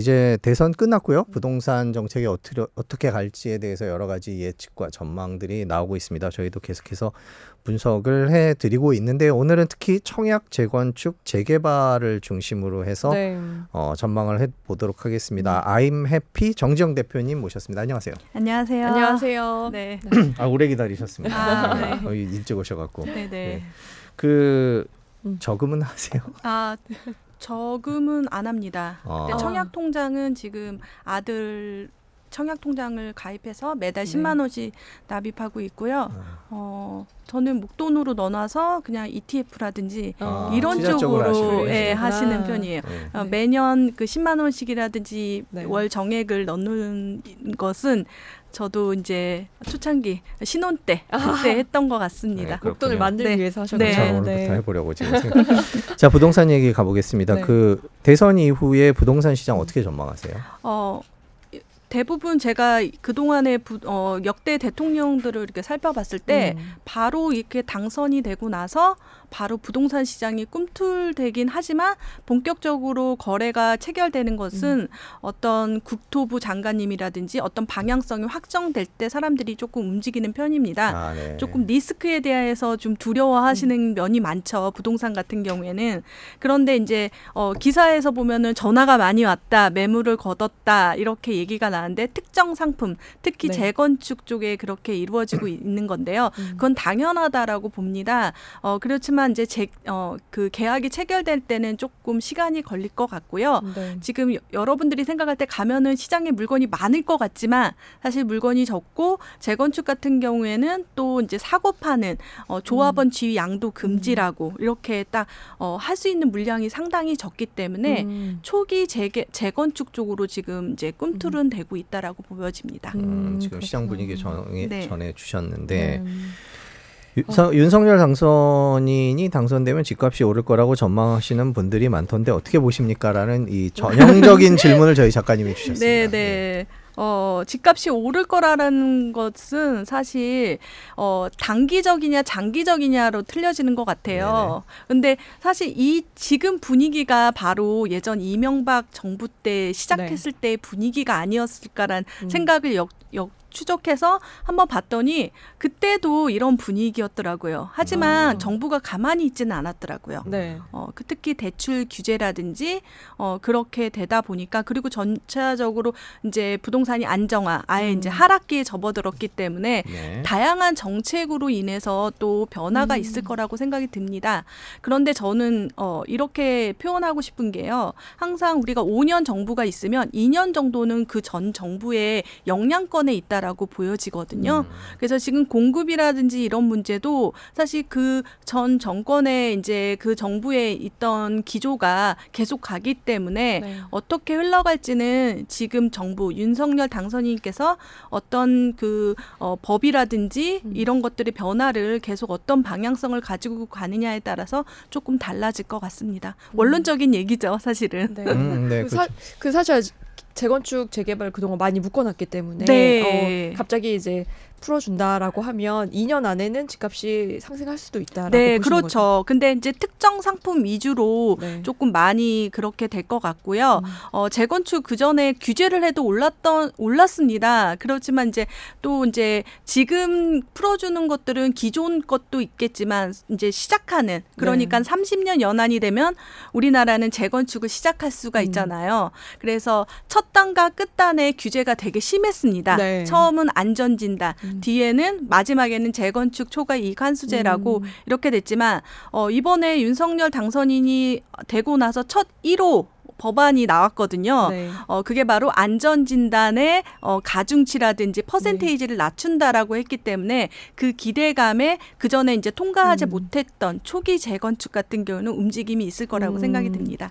이제 대선 끝났고요. 부동산 정책이 어떻게 갈지에 대해서 여러 가지 예측과 전망들이 나오고 있습니다. 저희도 계속해서 분석을 해드리고 있는데 오늘은 특히 청약, 재건축, 재개발을 중심으로 해서 네. 전망을 해보도록 하겠습니다. I'm Happy 정지영 대표님 모셨습니다. 안녕하세요. 안녕하세요. 안녕하세요. 네. 오래 기다리셨습니다. 아, 네. 일찍 오셔갖고. 네네. 네. 저금은 하세요? 저금은 안 합니다. 근데 아. 청약통장은 지금 아들 청약통장을 가입해서 매달 10만 원씩 납입하고 있고요. 저는 목돈으로 넣어놔서 그냥 ETF라든지 이런 쪽으로 하시는 편이에요. 네. 매년 그 10만 원씩이라든지 네. 월 정액을 넣는 것은 저도 이제 초창기 신혼 때 그때 했던 것 같습니다. 네, 목돈을 만들기 위해서 하셨군요. 네. 오늘부터 해보려고 지금 생각. 자, 부동산 얘기 가보겠습니다. 네. 그 대선 이후에 부동산 시장 어떻게 전망하세요? 대부분 제가 그동안의 역대 대통령들을 이렇게 살펴봤을 때 바로 이렇게 당선이 되고 나서 바로 부동산 시장이 꿈틀대긴 하지만 본격적으로 거래가 체결되는 것은 어떤 국토부 장관님이라든지 어떤 방향성이 확정될 때 사람들이 조금 움직이는 편입니다. 네. 조금 리스크에 대해서 좀 두려워하시는 면이 많죠. 부동산 같은 경우에는. 그런데 이제 기사에서 보면은 전화가 많이 왔다, 매물을 거뒀다 이렇게 얘기가 나는데 특정 상품, 특히 네. 재건축 쪽에 그렇게 이루어지고 있는 건데요. 그건 당연하다라고 봅니다. 그렇지만 이제 그 계약이 체결될 때는 조금 시간이 걸릴 것 같고요. 네. 지금 여러분들이 생각할 때 가면은 시장에 물건이 많을 것 같지만 사실 물건이 적고 재건축 같은 경우에는 또 이제 사고 파는 조합원 지위 양도 금지라고 이렇게 딱 할 수 있는 물량이 상당히 적기 때문에 초기 재건축 쪽으로 지금 이제 꿈틀은 되고 있다라고 보여집니다. 지금 시장 분위기 전해 주셨는데. 네. 윤석열 당선인이 당선되면 집값이 오를 거라고 전망하시는 분들이 많던데 어떻게 보십니까? 라는 이 전형적인 질문을 저희 작가님이 주셨습니다. 네. 집값이 오를 거라는 것은 사실 단기적이냐 장기적이냐로 틀려지는 것 같아요. 근데 사실 이 지금 분위기가 바로 예전 이명박 정부 때 시작했을 때의 분위기가 아니었을까라는 생각을 추적해서 한번 봤더니 그때도 이런 분위기였더라고요. 하지만 정부가 가만히 있지는 않았더라고요. 네. 특히 대출 규제라든지 그렇게 되다 보니까 그리고 전체적으로 이제 부동산이 안정화, 아예 이제 하락기에 접어들었기 때문에 다양한 정책으로 인해서 또 변화가 있을 거라고 생각이 듭니다. 그런데 저는 이렇게 표현하고 싶은 게요. 항상 우리가 5년 정부가 있으면 2년 정도는 그 전 정부의 영향권에 있다. 라고 보여지거든요. 그래서 지금 공급이라든지 이런 문제도 사실 그 전 정권에 이제 그 정부에 있던 기조가 계속 가기 때문에 어떻게 흘러갈지는 지금 정부 윤석열 당선인께서 어떤 그 법이라든지 이런 것들의 변화를 계속 어떤 방향성을 가지고 가느냐에 따라서 조금 달라질 것 같습니다. 원론적인 얘기죠, 사실은. 네. 사실 재건축, 재개발 그동안 많이 묶어놨기 때문에 갑자기 이제 풀어준다라고 하면 2년 안에는 집값이 상승할 수도 있다라고 보시는 그렇죠. 거죠? 근데 이제 특정 상품 위주로 조금 많이 그렇게 될 것 같고요. 재건축 그 전에 규제를 해도 올랐습니다. 그렇지만 이제 또 이제 지금 풀어주는 것들은 기존 것도 있겠지만 이제 시작하는 그러니까 30년 연한이 되면 우리나라는 재건축을 시작할 수가 있잖아요. 그래서 첫 단과 끝 단의 규제가 되게 심했습니다. 처음은 안전진단. 뒤에는 마지막에는 재건축 초과 이익 환수제라고 이렇게 됐지만 이번에 윤석열 당선인이 되고 나서 첫 1호 법안이 나왔거든요. 그게 바로 안전진단의 가중치라든지 퍼센테이지를 낮춘다라고 했기 때문에 그 기대감에 그 전에 이제 통과하지 못했던 초기 재건축 같은 경우는 움직임이 있을 거라고 생각이 듭니다.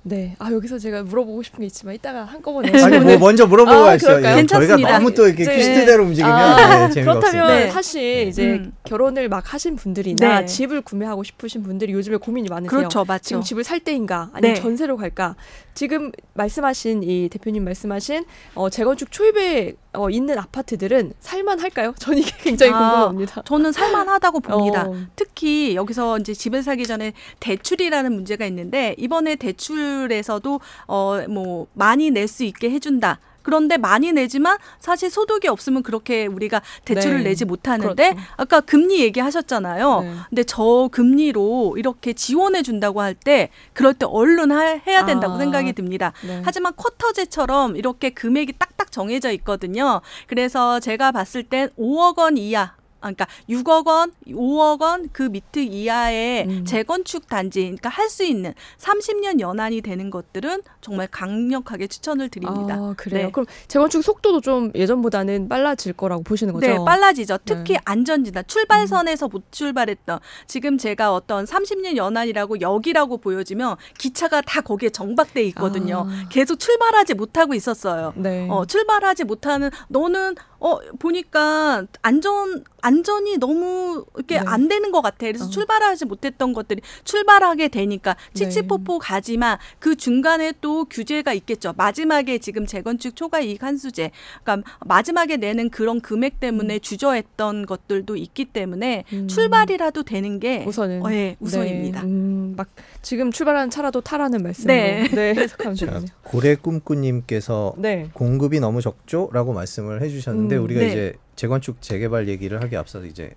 네. 여기서 제가 물어보고 싶은 게 있지만 이따가 한꺼번에 아니 먼저 물어보고 가시죠. 괜찮습니다. 저희가 너무 또 이렇게 퀴즈대로 움직이면 재미가 그렇다면 없습니다. 사실 이제 결혼을 막 하신 분들이나 집을 구매하고 싶으신 분들이 요즘에 고민이 많으세요. 그렇죠, 맞죠. 지금 집을 살 때인가 아니면 전세로 갈까? 지금 말씀하신 이 대표님 말씀하신 재건축 초입에 있는 아파트들은 살만할까요? 전 이게 굉장히 궁금합니다. 저는 살만하다고 봅니다. 특히 여기서 이제 집을 사기 전에 대출이라는 문제가 있는데 이번에 대출 대출에서도 뭐 많이 낼 수 있게 해준다. 그런데 많이 내지만 사실 소득이 없으면 그렇게 우리가 대출을 네. 내지 못하는데 그렇죠. 아까 금리 얘기하셨잖아요. 네. 근데 저 금리로 이렇게 지원해 준다고 할 때 그럴 때 얼른 해야 된다고 생각이 듭니다. 네. 하지만 쿼터제처럼 이렇게 금액이 딱딱 정해져 있거든요. 그래서 제가 봤을 땐 5억 원 이하 그러니까 6억 원, 5억 원 그 밑 이하의 재건축 단지, 그러니까 할 수 있는 30년 연한이 되는 것들은 정말 강력하게 추천을 드립니다. 아, 그래요? 네. 그럼 재건축 속도도 좀 예전보다는 빨라질 거라고 보시는 거죠? 네, 빨라지죠. 특히 네. 안전지단, 출발선에서 못 출발했던 지금 제가 어떤 30년 연한이라고 역이라고 보여지면 기차가 다 거기에 정박돼 있거든요. 계속 출발하지 못하고 있었어요. 네. 출발하지 못하는 너는 보니까 안전이 너무 이렇게 네. 안 되는 것 같아. 그래서 출발하지 못했던 것들이 출발하게 되니까 네. 칙칙폭폭 가지만 그 중간에 또 규제가 있겠죠. 마지막에 지금 재건축 초과이익 환수제, 그러니까 마지막에 내는 그런 금액 때문에 주저했던 것들도 있기 때문에 출발이라도 되는 게 우선은 네, 우선입니다. 네. 막 지금 출발하는 차라도 타라는 말씀으로 네. 해석하면 되군요. 고래꿈꾸님께서 네. 공급이 너무 적죠라고 말씀을 해주셨는데 우리가 네. 이제 재건축 재개발 얘기를 하기 앞서서 이제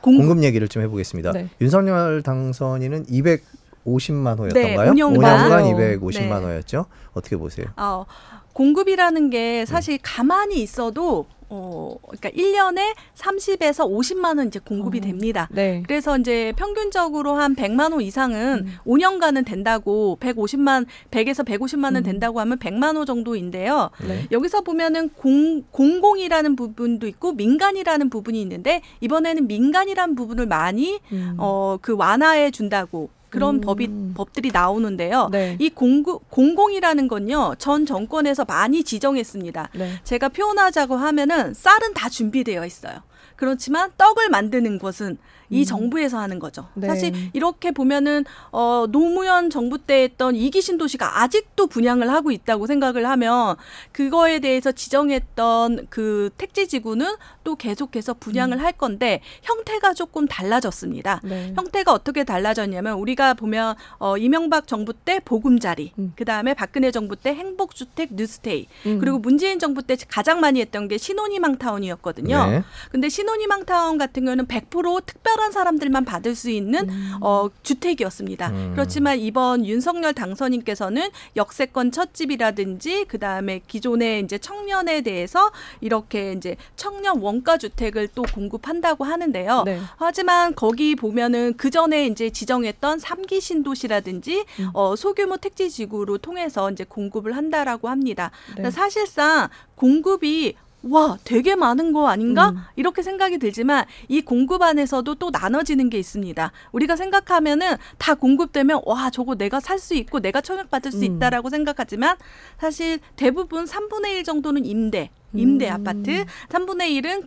공급 얘기를 좀 해보겠습니다. 네. 윤석열 당선인은 250만 호였던가요? 네, 5년간. 250만 네. 호였죠. 어떻게 보세요? 공급이라는 게 사실 가만히 있어도 그러니까 1년에 30에서 50만 원 이제 공급이 됩니다. 네. 그래서 이제 평균적으로 한 100만 호 이상은 5년간은 된다고 100에서 150만 원 된다고 하면 100만 호 정도인데요. 네. 여기서 보면은 공공이라는 부분도 있고 민간이라는 부분이 있는데 이번에는 민간이라는 부분을 많이 그 완화해 준다고 그런 법들이 나오는데요. 네. 이 공공이라는 건요. 전 정권에서 많이 지정했습니다. 네. 제가 표현하자고 하면은 쌀은 다 준비되어 있어요. 그렇지만 떡을 만드는 것은 이 정부에서 하는 거죠. 네. 사실 이렇게 보면은 노무현 정부 때 했던 이기 신도시가 아직도 분양을 하고 있다고 생각을 하면 그거에 대해서 지정했던 그 택지지구는 또 계속해서 분양을 할 건데 형태가 조금 달라졌습니다. 네. 형태가 어떻게 달라졌냐면 우리가 보면 이명박 정부 때 보금자리, 그다음에 박근혜 정부 때 행복주택 뉴스테이, 그리고 문재인 정부 때 가장 많이 했던 게 신혼희망타운이었거든요. 네. 근데 신혼희망타운 같은 경우는 100% 특별한 사람들만 받을 수 있는 주택이었습니다. 그렇지만 이번 윤석열 당선인께서는 역세권 첫집이라든지 그다음에 기존의 이제 청년에 대해서 이렇게 이제 청년 원가 주택을 또 공급한다고 하는데요. 네. 하지만 거기 보면은 그 전에 이제 지정했던 3기 신도시라든지 소규모 택지 지구로 통해서 이제 공급을 한다라고 합니다. 네. 사실상 공급이 와, 되게 많은 거 아닌가? 이렇게 생각이 들지만 이 공급 안에서도 또 나눠지는 게 있습니다. 우리가 생각하면은 다 공급되면 와, 저거 내가 살 수 있고 내가 청약받을 수 있다라고 생각하지만 사실 대부분 3분의 1 정도는 임대 아파트, 3분의 1은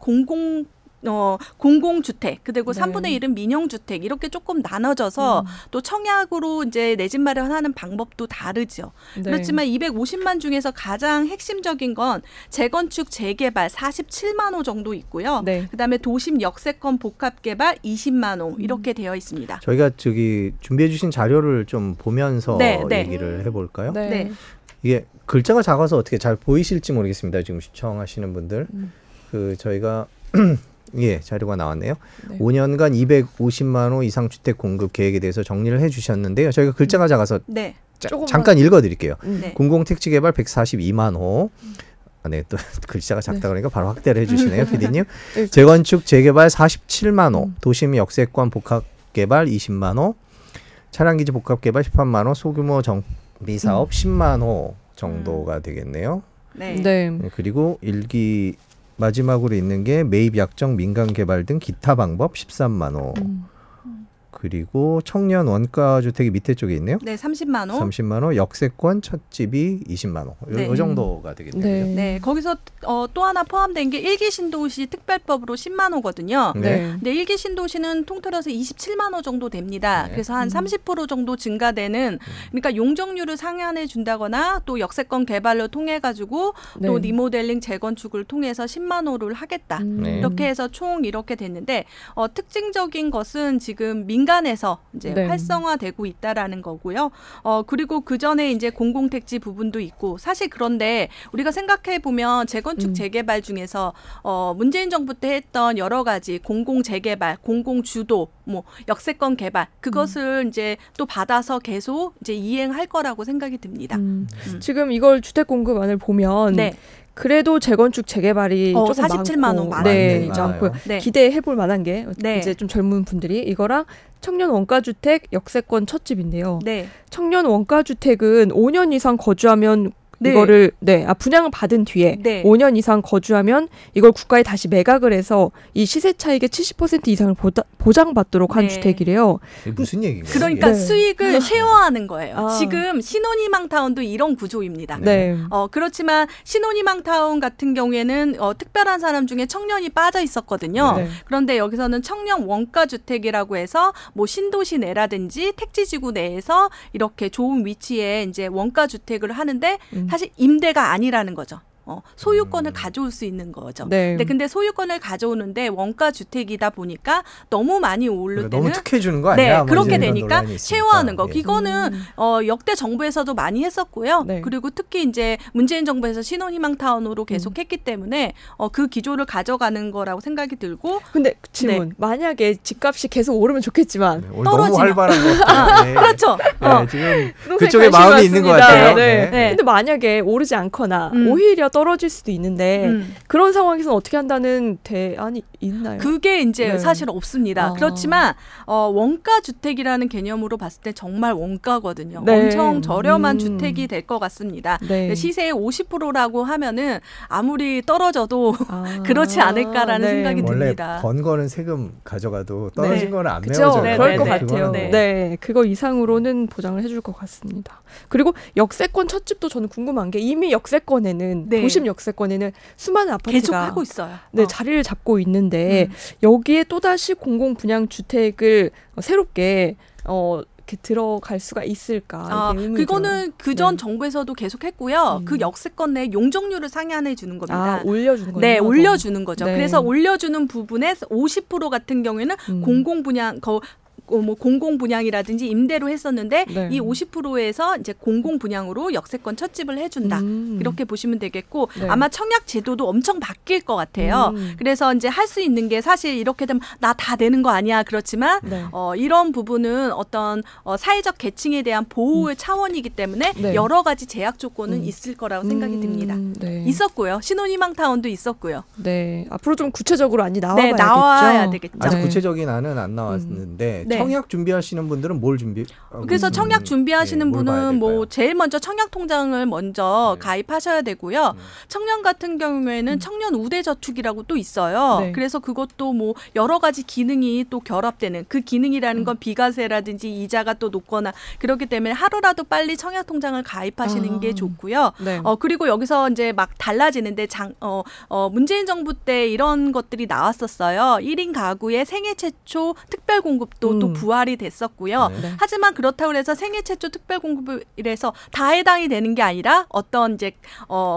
공공주택, 그리고 네. 3분의 1은 민영주택 이렇게 조금 나눠져서 또 청약으로 이제 내 집 마련하는 방법도 다르죠. 네. 그렇지만 250만 중에서 가장 핵심적인 건 재건축 재개발 47만 호 정도 있고요. 네. 그다음에 도심 역세권 복합개발 20만 호 이렇게 되어 있습니다. 저희가 준비해 주신 자료를 좀 보면서 네. 얘기를 해볼까요? 네. 네. 이게 글자가 작아서 어떻게 잘 보이실지 모르겠습니다. 지금 시청하시는 분들. 저희가 자료가 나왔네요. 네. 5년간 250만 호 이상 주택 공급 계획에 대해서 정리를 해주셨는데요. 저희가 글자가 작아서 네. 조금만. 잠깐 읽어드릴게요. 네. 공공택지개발 142만 호. 네, 또 글자가 작다 그러니까 바로 확대를 해주시네요, PD님. 재건축 재개발 47만 호, 도심 역세권 복합개발 20만 호, 차량기지 복합개발 18만 호, 소규모 정비 사업 10만 호 정도가 되겠네요. 네. 네. 그리고 마지막으로 있는 게 매입 약정 민간 개발 등 기타 방법 13만 호. 그리고 청년 원가 주택이 밑에 쪽에 있네요. 네, 30만 호. 30만 호, 역세권 첫집이 20만 호. 네. 이 정도가 되겠네요. 네. 네, 거기서 또 하나 포함된 게 1기 신도시 특별법으로 10만 호거든요. 네. 근데 1기 신도시는 통틀어서 27만 호 정도 됩니다. 네. 그래서 한 30% 정도 증가되는, 그러니까 용적률을 상향해 준다거나 또 역세권 개발로 통해 가지고 네. 또 리모델링 재건축을 통해서 10만 호를 하겠다. 네. 이렇게 해서 총 이렇게 됐는데 특징적인 것은 지금 민간에서 이제 네. 활성화되고 있다라는 거고요. 그리고 그 전에 이제 공공택지 부분도 있고 사실 그런데 우리가 생각해 보면 재건축 재개발 중에서 문재인 정부 때 했던 여러 가지 공공 재개발, 공공 주도, 뭐 역세권 개발 그것을 이제 또 받아서 계속 이제 이행할 거라고 생각이 듭니다. 지금 이걸 주택 공급안을 보면. 네. 그래도 재건축 재개발이 조금 47만 원 많고, 많고요. 네. 기대해볼 만한 게 네. 이제 좀 젊은 분들이 이거랑 청년 원가주택 역세권 첫집인데요. 네. 청년 원가주택은 5년 이상 거주하면 네. 이거를 분양을 받은 뒤에 5년 이상 거주하면 이걸 국가에 다시 매각을 해서 이 시세 차익의 70% 이상을 보장받도록 한 주택이래요. 무슨 얘기인가요? 그러니까 수익을 쉐어하는 거예요. 지금 신혼희망타운도 이런 구조입니다. 네. 그렇지만 신혼희망타운 같은 경우에는 특별한 사람 중에 청년이 빠져 있었거든요. 네. 그런데 여기서는 청년 원가주택이라고 해서 뭐 신도시 내라든지 택지지구 내에서 이렇게 좋은 위치에 이제 원가주택을 하는데 사실 임대가 아니라는 거죠. 소유권을 가져올 수 있는 거죠. 네. 근데 소유권을 가져오는데 원가 주택이다 보니까 너무 많이 오를 때는 너무 특혜 주는 거 아니야? 네, 그렇게 되니까 쉐어하는 거. 이거는 역대 정부에서도 많이 했었고요. 네. 그리고 특히 이제 문재인 정부에서 신혼희망타운으로 계속했기 때문에 그 기조를 가져가는 거라고 생각이 들고. 근데 질문. 만약에 집값이 계속 오르면 좋겠지만 떨어지면 너무 활발한 것 같아요. 그렇죠. 지금 그쪽에 마음이 있는 것 같아요. 근데 만약에 오르지 않거나 오히려 떨어질 수도 있는데 그런 상황에서는 어떻게 한다는 대안이 있나요? 그게 이제 사실 없습니다. 그렇지만 원가 주택이라는 개념으로 봤을 때 정말 원가거든요. 엄청 저렴한 주택이 될 것 같습니다. 시세의 50%라고 하면은 아무리 떨어져도 그렇지 않을까라는 생각이 듭니다. 원래 번 거는 세금 가져가도 떨어진 거는 안 메워져요. 그럴 것 같아요. 네, 그거 이상으로는 보장을 해줄 것 같습니다. 그리고 역세권 첫집도 저는 궁금한 게 이미 역세권에는 도심 역세권에는 수많은 아파트가 계속 하고 있어요. 자리를 잡고 있는데 여기에 또다시 공공 분양 주택을 새롭게 이렇게 들어갈 수가 있을까? 그거는 그전 정부에서도 계속 했고요. 그 역세권 내 용적률을 상한해 주는 겁니다. 올려주는 거죠. 네, 올려주는 거죠. 그래서 올려주는 부분에 50% 같은 경우에는 공공 분양 뭐 공공 분양이라든지 임대로 했었는데 이 50%에서 이제 공공 분양으로 역세권 첫집을 해준다 이렇게 보시면 되겠고 아마 청약 제도도 엄청 바뀔 것 같아요. 그래서 이제 할 수 있는 게 사실 이렇게 되면 나 다 되는 거 아니야 그렇지만 이런 부분은 어떤 사회적 계층에 대한 보호의 차원이기 때문에 여러 가지 제약 조건은 있을 거라고 생각이 듭니다. 있었고요. 신혼희망타운도 있었고요. 네, 앞으로 좀 구체적으로 나와봐야겠죠. 나와야 되겠죠. 아직 구체적인 안은 안 나왔는데. 청약 준비하시는 분들은 뭘 그래서 청약 준비하시는 분은 뭐 제일 먼저 청약 통장을 먼저 가입하셔야 되고요. 청년 같은 경우에는 청년 우대 저축이라고 또 있어요. 그래서 그것도 뭐 여러 가지 기능이 또 결합되는 그 기능이라는 건 비과세라든지 이자가 또 높거나 그렇기 때문에 하루라도 빨리 청약 통장을 가입하시는 게 좋고요. 그리고 여기서 이제 막 달라지는데 문재인 정부 때 이런 것들이 나왔었어요. 1인 가구의 생애 최초 특별 공급도 또 부활이 됐었고요. 하지만 그렇다고 해서 생애 최초 특별 공급이라서 다 해당이 되는 게 아니라 어떤 이제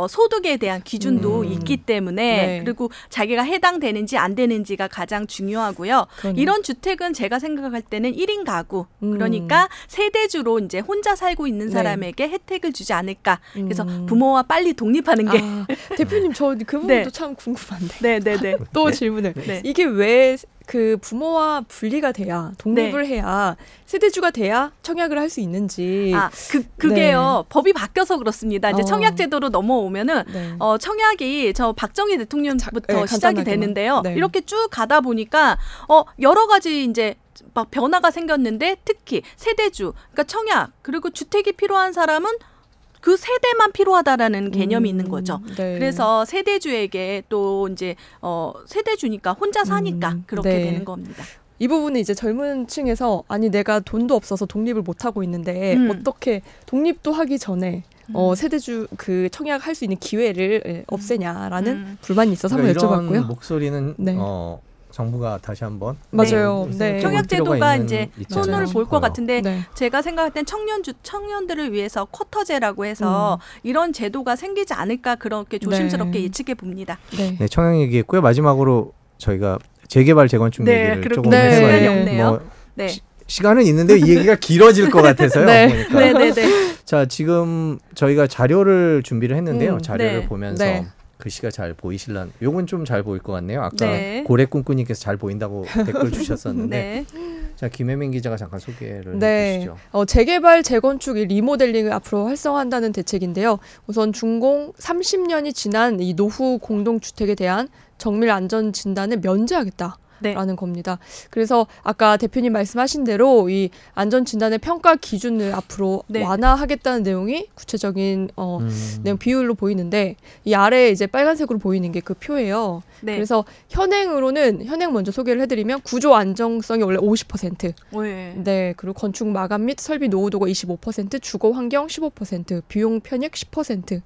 소득에 대한 기준도 있기 때문에 그리고 자기가 해당되는지 안 되는지가 가장 중요하고요. 이런 주택은 제가 생각할 때는 1인 가구 그러니까 세대주로 이제 혼자 살고 있는 사람에게 혜택을 주지 않을까. 그래서 부모와 빨리 독립하는 게 대표님 저 그 부분도 참 궁금한데. 또 질문을. 이게 왜 그 부모와 분리가 돼야 독립을 해야 세대주가 돼야 청약을 할 수 있는지. 그게요. 법이 바뀌어서 그렇습니다. 이제 청약 제도로 넘어오면은 청약이 저 박정희 대통령부터 시작이 되는데요. 이렇게 쭉 가다 보니까 여러 가지 이제 막 변화가 생겼는데 특히 세대주, 그러니까 청약 그리고 주택이 필요한 사람은 그 세대만 필요하다라는 개념이 있는 거죠. 그래서 세대주에게 또 이제 세대주니까 혼자 사니까 그렇게 되는 겁니다. 이 부분은 이제 젊은 층에서 아니 내가 돈도 없어서 독립을 못 하고 있는데 어떻게 독립도 하기 전에 세대주 그 청약할 수 있는 기회를 없애냐라는 불만이 있어서 한번 여쭤봤고요. 이런 목소리는 정부가 다시 한번 맞아요. 청약 제도가 이제 손을 볼 것 같은데 제가 생각할 땐 청년들을 위해서 쿼터제라고 해서 이런 제도가 생기지 않을까 그렇게 조심스럽게 예측해 봅니다. 청약 얘기했고요. 마지막으로 저희가 재개발 재건축 얘기를 조금 시간이 없네요. 시간은 있는데 이 얘기가 길어질 것 같아서요. 네. 보니까. 네네네. 자, 지금 저희가 자료를 준비를 했는데요. 자료를 네. 보면서 네. 글씨가 잘 보이실란? 요건 좀 잘 보일 것 같네요. 아까 네. 고래꿈꾸님께서 잘 보인다고 댓글 주셨었는데. 네. 자, 김혜민 기자가 잠깐 소개를 네. 해주시죠. 재개발, 재건축, 리모델링을 앞으로 활성화한다는 대책인데요. 우선 준공 30년이 지난 이 노후 공동주택에 대한 정밀 안전 진단을 면제하겠다. 네. 라는 겁니다. 그래서 아까 대표님 말씀하신 대로 이 안전 진단의 평가 기준을 앞으로 네. 완화하겠다는 내용이 구체적인 내용 비율로 보이는데 이 아래에 이제 빨간색으로 보이는 게 그 표예요. 네. 그래서 현행 먼저 소개를 해드리면 구조 안정성이 원래 50%. 네. 네, 그리고 건축 마감 및 설비 노후도가 25%, 주거 환경 15%, 비용 편익 10%.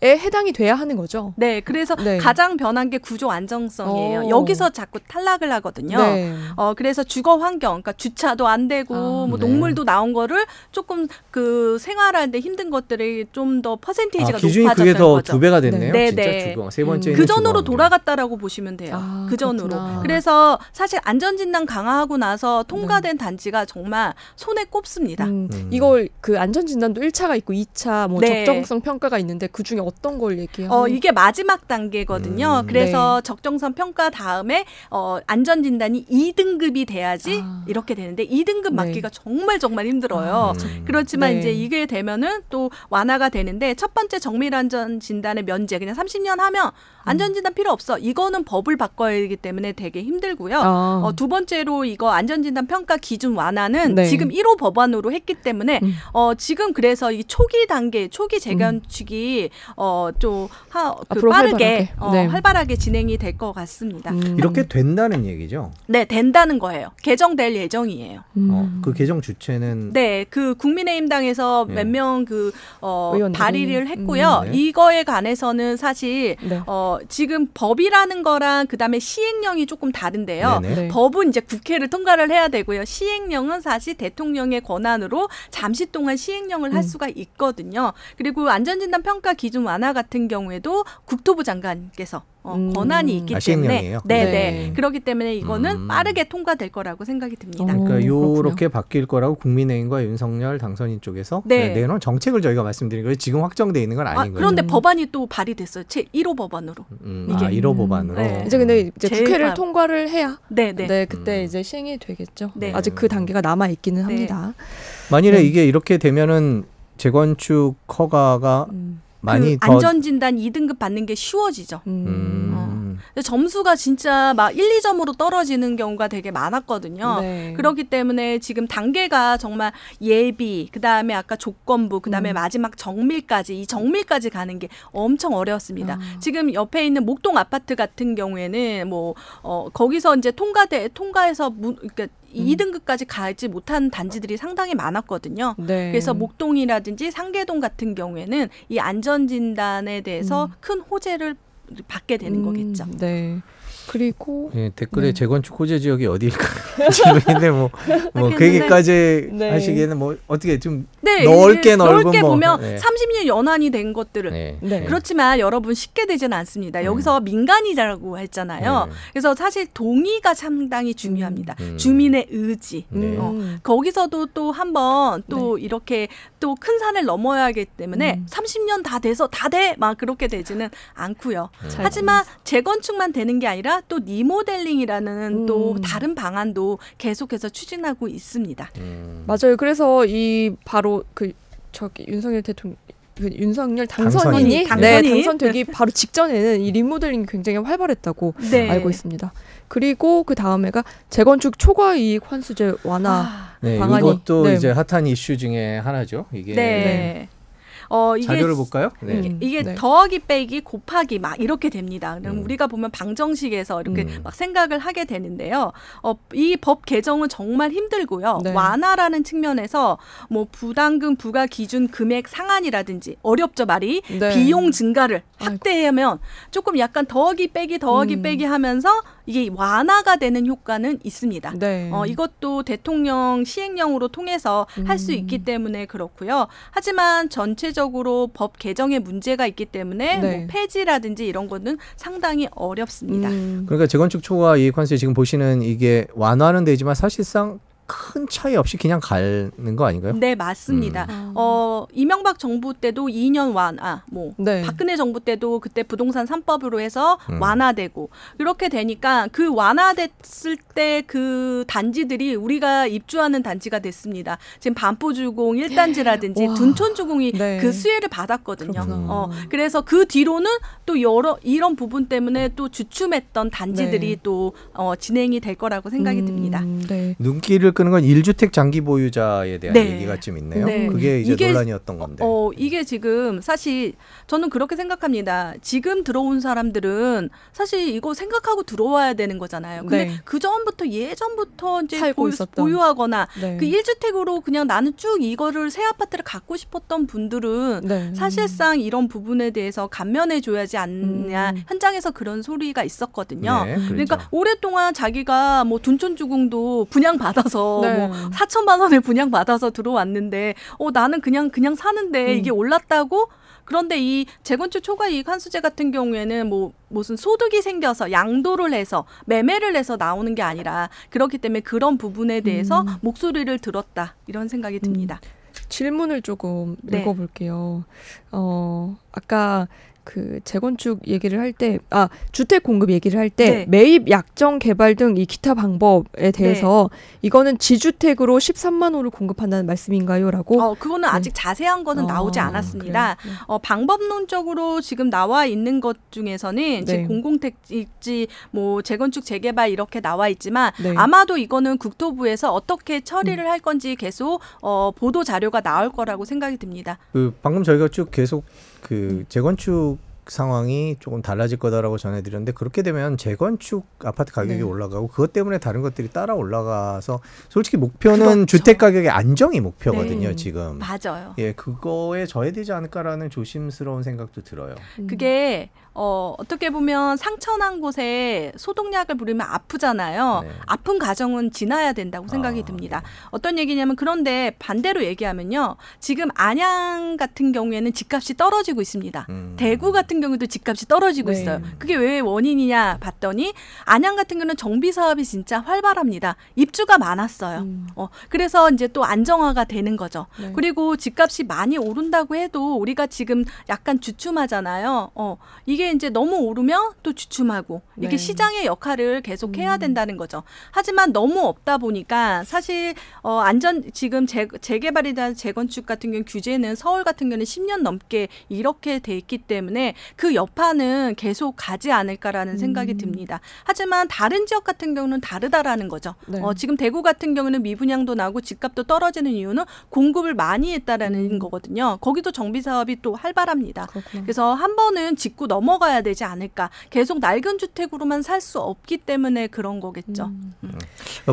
에 해당이 돼야 하는 거죠. 네, 그래서 네. 가장 변한 게 구조 안정성이에요. 여기서 자꾸 탈락을 하거든요. 네. 그래서 주거 환경, 그러니까 주차도 안 되고 뭐 네. 녹물도 나온 거를 조금 그 생활하는데 힘든 것들이 좀 더 퍼센테이지가 기준이 높아졌다는 그게 더 거죠. 2배가 됐네요. 네. 진짜 네. 주거. 세 번째는 그 전으로 주거 돌아갔다라고 보시면 돼요. 그 전으로. 그렇구나. 그래서 사실 안전진단 강화하고 나서 통과된 단지가 정말 손에 꼽습니다. 이걸 그 안전진단도 1차가 있고 2차 뭐 네. 적정성 평가가 있는데 그 중에 어떤 걸 얘기해요? 이게 마지막 단계거든요. 그래서 네. 적정성 평가 다음에 안전진단이 2등급이 돼야지 이렇게 되는데 2등급 네. 맞기가 정말 힘들어요. 그렇지만 네. 이제 이게 되면은 또 완화가 되는데 첫 번째 정밀안전진단의 면제 그냥 30년 하면 안전진단 필요 없어. 이거는 법을 바꿔야 하기 때문에 되게 힘들고요. 두 번째로 이거 안전진단 평가 기준 완화는 네. 지금 1호 법안으로 했기 때문에 지금 그래서 이 초기 단계, 초기 재건축이 좀 앞으로 빠르게 네. 활발하게 진행이 될 것 같습니다. 이렇게 된다는 얘기죠. 네, 된다는 거예요. 개정될 예정이에요. 그 개정 주체는 네, 그 국민의힘당에서 네. 몇 명 의원들이. 발의를 했고요. 네. 이거에 관해서는 사실 네. 지금 법이라는 거랑 그다음에 시행령이 조금 다른데요. 네네. 네. 법은 이제 국회를 통과를 해야 되고요. 시행령은 사실 대통령의 권한으로 잠시 동안 시행령을 할 수가 있거든요. 그리고 안전진단 평가 기준 완화 같은 경우에도 국토부 장관께서 권한이 있기 때문에 시행령이에요? 네네. 네. 그렇기 때문에 이거는 빠르게 통과될 거라고 생각이 듭니다. 그러니까 그렇군요. 요렇게 바뀔 거라고 국민의힘과 윤석열 당선인 쪽에서 네. 내놓은 정책을 저희가 말씀드린 거예요. 지금 확정돼 있는 건 아닌 거죠. 그런데 법안이 또 발의됐어요. 제 1호 법안으로. 이게 1호 법안으로. 네. 이제 근데 이제 제일 국회를 빠- 통과를 해야 네네. 네, 그때 이제 시행이 되겠죠. 네. 아직 그 단계가 남아 있기는 네. 합니다. 만일에 네. 이게 이렇게 되면은 재건축 허가가 많이 그 더 안전진단 2등급 받는 게 쉬워지죠. 근데 점수가 진짜 막 1, 2점으로 떨어지는 경우가 되게 많았거든요. 네. 그렇기 때문에 지금 단계가 정말 예비, 그다음에 아까 조건부, 그다음에 마지막 정밀까지 이 정밀까지 가는 게 엄청 어려웠습니다. 지금 옆에 있는 목동 아파트 같은 경우에는 뭐 거기서 이제 통과해서 그러니까 2등급까지 가지 못한 단지들이 상당히 많았거든요. 네. 그래서 목동이라든지 상계동 같은 경우에는 이 안전진단에 대해서 큰 호재를 받게 되는 거겠죠. 네. 그리고 예, 댓글에 재건축 호재 지역이 어디일까 질문인데 그 얘기까지 네. 하시기에는 뭐 어떻게 좀 네, 넓게 넓게 뭐, 보면 네. 30년 연한이 된 것들을 네. 네. 그렇지만 여러분 쉽게 되지는 않습니다. 여기서 민간이라고 했잖아요. 그래서 사실 동의가 상당히 중요합니다. 주민의 의지. 네. 거기서도 또 한번 또 이렇게 또 큰 산을 넘어야 하기 때문에 30년 다 돼서 다 돼 막 그렇게 되지는 않고요. 하지만 재건축만 되는 게 아니라 또 리모델링이라는 또 다른 방안도 계속해서 추진하고 있습니다. 맞아요. 그래서 이 바로 윤석열 대통령 윤석열 당선인이 당선되기 바로 직전에는 이 리모델링이 굉장히 활발했다고 알고 있습니다. 그리고 그 다음에가 재건축 초과 이익 환수제 완화 방안이 이것도 이제 핫한 이슈 중에 하나죠. 이게 네. 이게 자료를 볼까요? 이게 네. 더하기 빼기 곱하기 막 이렇게 됩니다. 그럼 우리가 보면 방정식에서 이렇게 막 생각을 하게 되는데요. 이 법 개정은 정말 힘들고요. 네. 완화라는 측면에서 뭐 부담금 부과 기준 금액 상한이라든지 어렵죠 말이 네. 비용 증가를 확대하면 조금 약간 더하기 빼기 하면서 이게 완화가 되는 효과는 있습니다. 네. 이것도 대통령 시행령으로 통해서 할 수 있기 때문에 그렇고요. 하지만 전체적으로 법 개정에 문제가 있기 때문에 네. 뭐 폐지라든지 이런 거는 상당히 어렵습니다. 그러니까 재건축 초과 이익 환수에 지금 보시는 이게 완화는 되지만 사실상 큰 차이 없이 그냥 가는 거 아닌가요? 네, 맞습니다. 이명박 정부 때도 2년 완화, 네. 박근혜 정부 때도 그때 부동산 3법으로 해서 완화되고 이렇게 되니까 그 완화됐을 때 그 단지들이 우리가 입주하는 단지가 됐습니다. 지금 반포주공 1단지라든지 둔촌주공이 네. 그 수혜를 받았거든요. 그래서 그 뒤로는 또 이런 부분 때문에 또 주춤했던 단지들이 네. 또 진행이 될 거라고 생각이 듭니다. 네. 눈길을 끄는 건 1주택 장기 보유자에 대한 네. 얘기가 좀 있네요. 네. 그게 이제 논란이었던 건데. 이게 지금 사실 저는 그렇게 생각합니다. 지금 들어온 사람들은 사실 이거 생각하고 들어와야 되는 거잖아요. 근데 네. 그 전부터 예전부터 이제 살고 있었던. 보유하거나 네. 그 1주택으로 그냥 나는 쭉 이거를 새 아파트를 갖고 싶었던 분들은 네. 사실상 이런 부분에 대해서 감면해 줘야지 않냐. 현장에서 그런 소리가 있었거든요. 네, 그렇죠. 그러니까 오랫동안 자기가 뭐 둔촌주공도 분양받아서 네. 뭐 4천만 원을 분양받아서 들어왔는데 나는 그냥 사는데 이게 올랐다고. 그런데 이 재건축 초과이익 환수제 같은 경우에는 무슨 소득이 생겨서 양도를 해서 매매를 해서 나오는 게 아니라 그렇기 때문에 그런 부분에 대해서 목소리를 들었다 이런 생각이 듭니다. 질문을 조금 네. 읽어볼게요. 아까 그 재건축 얘기를 할 때, 주택 공급 얘기를 할 때 네. 매입 약정 개발 등 이 기타 방법에 대해서 이거는 지주택으로 13만 호를 공급한다는 말씀인가요?라고. 그거는 아직 자세한 거는 나오지 않았습니다. 방법론적으로 지금 나와 있는 것 중에서는 지금 공공택지, 재건축 재개발 이렇게 나와 있지만 아마도 이거는 국토부에서 어떻게 처리를 할 건지 계속 보도 자료가 나올 거라고 생각이 듭니다. 방금 저희가 쭉 계속 재건축 상황이 조금 달라질 거다라고 전해드렸는데 그렇게 되면 재건축 아파트 가격이 올라가고 그것 때문에 다른 것들이 따라 올라가서 솔직히 목표는 그렇죠. 주택 가격의 안정이 목표거든요. 네. 지금. 맞아요. 예, 그거에 저해되지 않을까라는 조심스러운 생각도 들어요. 그게 어떻게 보면 상처난 곳에 소독약을 부리면 아프잖아요. 네. 아픈 과정은 지나야 된다고 생각이 듭니다. 어떤 얘기냐면 그런데 반대로 얘기하면요. 지금 안양 같은 경우에는 집값이 떨어지고 있습니다. 대구 같은 경우도 집값이 떨어지고 있어요. 그게 왜 원인이냐 봤더니 안양 같은 경우는 정비 사업이 진짜 활발합니다. 입주가 많았어요. 그래서 이제 또 안정화가 되는 거죠. 그리고 집값이 많이 오른다고 해도 우리가 지금 약간 주춤하잖아요. 이게 이제 너무 오르면 또 주춤하고 이게 시장의 역할을 계속 해야 된다는 거죠. 하지만 너무 없다 보니까 사실 지금 재개발이나 재건축 같은 경우 규제는 서울 같은 경우는 10년 넘게 이렇게 돼 있기 때문에 그 여파는 계속 가지 않을까라는 생각이 듭니다. 하지만 다른 지역 같은 경우는 다르다라는 거죠. 지금 대구 같은 경우는 미분양도 나고 집값도 떨어지는 이유는 공급을 많이 했다라는 거거든요. 거기도 정비 사업이 또 활발합니다. 그렇구나. 그래서 한 번은 짚고 넘어가야 되지 않을까. 계속 낡은 주택으로만 살 수 없기 때문에 그런 거겠죠.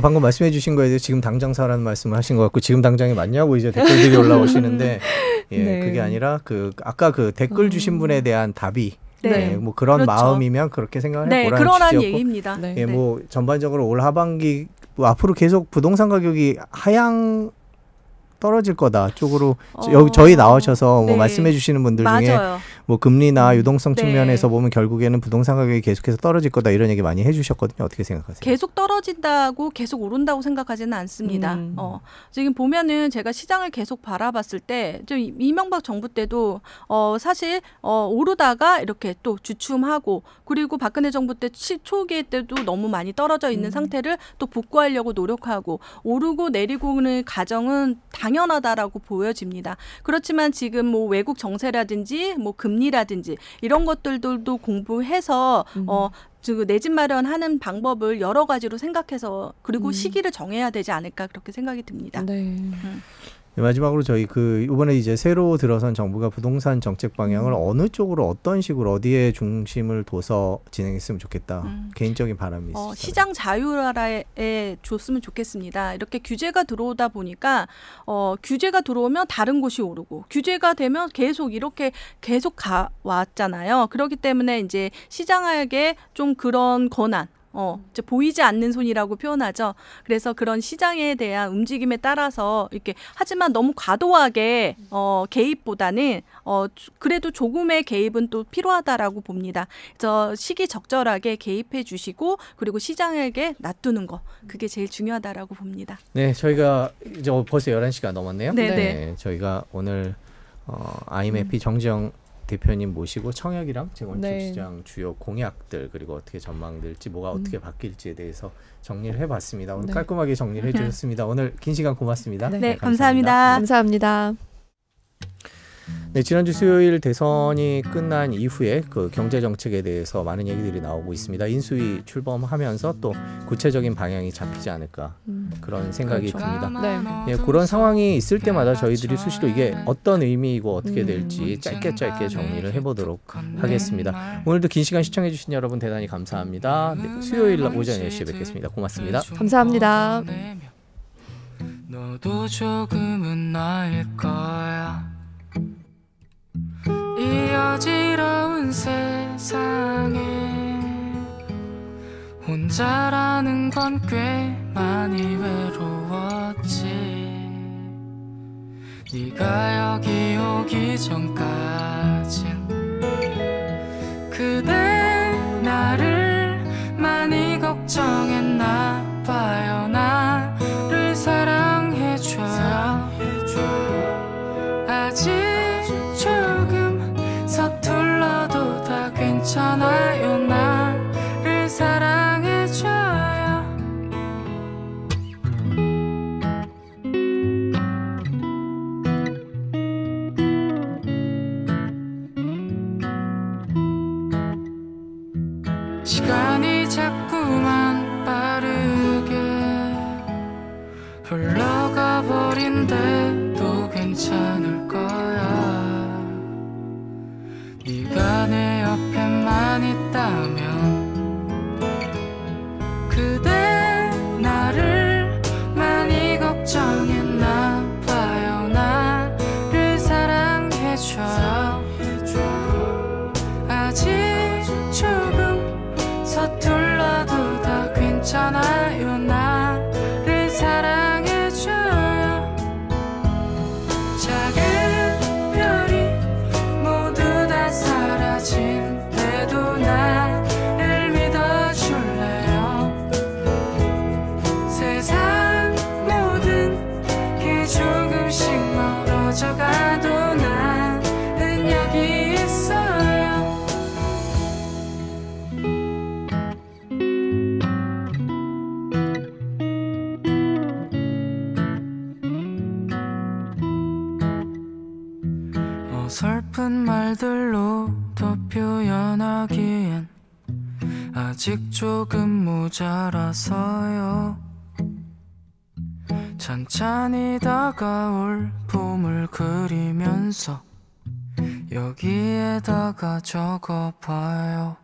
방금 말씀해 주신 거에 대해 지금 당장 사라는 말씀을 하신 것 같고 지금 당장이 맞냐고 이제 댓글들이 올라오시는데 그게 아니라 아까 댓글 주신 분에 대한 답이 그런 그렇죠. 마음이면 그렇게 생각을 해보라는 그러란 취지였고 얘기입니다. 전반적으로 올 하반기 앞으로 계속 부동산 가격이 하향 떨어질 거다 쪽으로 여기 저희 나오셔서 말씀해 주시는 분들 중에 금리나 유동성 측면에서 보면 결국에는 부동산 가격이 계속해서 떨어질 거다 이런 얘기 많이 해주셨거든요. 어떻게 생각하세요? 계속 떨어진다고 계속 오른다고 생각하지는 않습니다. 지금 보면은 제가 시장을 계속 바라봤을 때 이명박 정부 때도 사실 오르다가 이렇게 또 주춤하고 그리고 박근혜 정부 때 초기 때도 너무 많이 떨어져 있는 상태를 또 복구하려고 노력하고 오르고 내리고는 과정은 당연하다라고 보여집니다. 그렇지만 지금 외국 정세라든지 금리라든지 이런 것들도 공부해서 내 집 마련하는 방법을 여러 가지로 생각해서 그리고 시기를 정해야 되지 않을까 그렇게 생각이 듭니다. 마지막으로 저희 이번에 이제 새로 들어선 정부가 부동산 정책 방향을 어느 쪽으로 어떤 식으로 어디에 중심을 둬서 진행했으면 좋겠다. 개인적인 바람이 있으시죠? 시장 자유화에 줬으면 좋겠습니다. 이렇게 규제가 들어오다 보니까 규제가 들어오면 다른 곳이 오르고 규제가 되면 계속 가왔잖아요. 그렇기 때문에 이제 시장에게 좀 그런 권한 이제 보이지 않는 손이라고 표현하죠. 그래서 그런 시장에 대한 움직임에 따라서 이렇게 하지만 너무 과도하게 개입보다는 그래도 조금의 개입은 또 필요하다라고 봅니다. 그래서 시기적절하게 개입해 주시고 그리고 시장에게 놔두는 거 그게 제일 중요하다라고 봅니다. 네, 저희가 이제 벌써 11시가 넘었네요. 네네. 네, 저희가 오늘 IMF 정지영 대표님 모시고 청약이랑 재건축 네. 시장 주요 공약들 그리고 어떻게 전망될지 뭐가 어떻게 바뀔지에 대해서 정리를 해봤습니다. 오늘 깔끔하게 정리를 해주셨습니다. 오늘 긴 시간 고맙습니다. 네, 감사합니다. 감사합니다. 네, 지난주 수요일 대선이 끝난 이후에 그 경제 정책에 대해서 많은 얘기들이 나오고 있습니다. 인수위 출범하면서 또 구체적인 방향이 잡히지 않을까 그런 생각이 듭니다. 네. 예, 그런 상황이 있을 때마다 저희들이 수시로 이게 어떤 의미이고 어떻게 될지 짧게 정리를 해보도록 하겠습니다. 오늘도 긴 시간 시청해주신 여러분 대단히 감사합니다. 네, 수요일 오전 10시에 뵙겠습니다. 고맙습니다. 감사합니다. 너도 조금은 나일 거야. 이 어지러운 세상에 혼자라는 건 꽤 많이 외로웠지. 네가 여기 오기 전까진 그대 나를 많이 걱정했나 봐요. 나를 사랑해줘요. 아직 조금 서툴러도 다 괜찮아요. 나를 사랑해줘요. 시간이 자꾸만 빠르게 흘러가 버린데도 괜찮을 거야. 네가 내 옆에만 있다면 그대 나를 많이 걱정했나 봐요. 나를 사랑해줘요. 아직 조금 서툴러도 다 괜찮아요. 나를 사랑해줘요. 작은 별이 모두 다 사라진 때도 나를 믿어줄래요. 세상 모든 게 조금씩 멀어져가도 나는 여기 있어요. 어설픈 말들로 더 표현하기엔 아직 조금 모자라서요. 찬찬히 다가올 봄을 그리면서 여기에다가 적어봐요.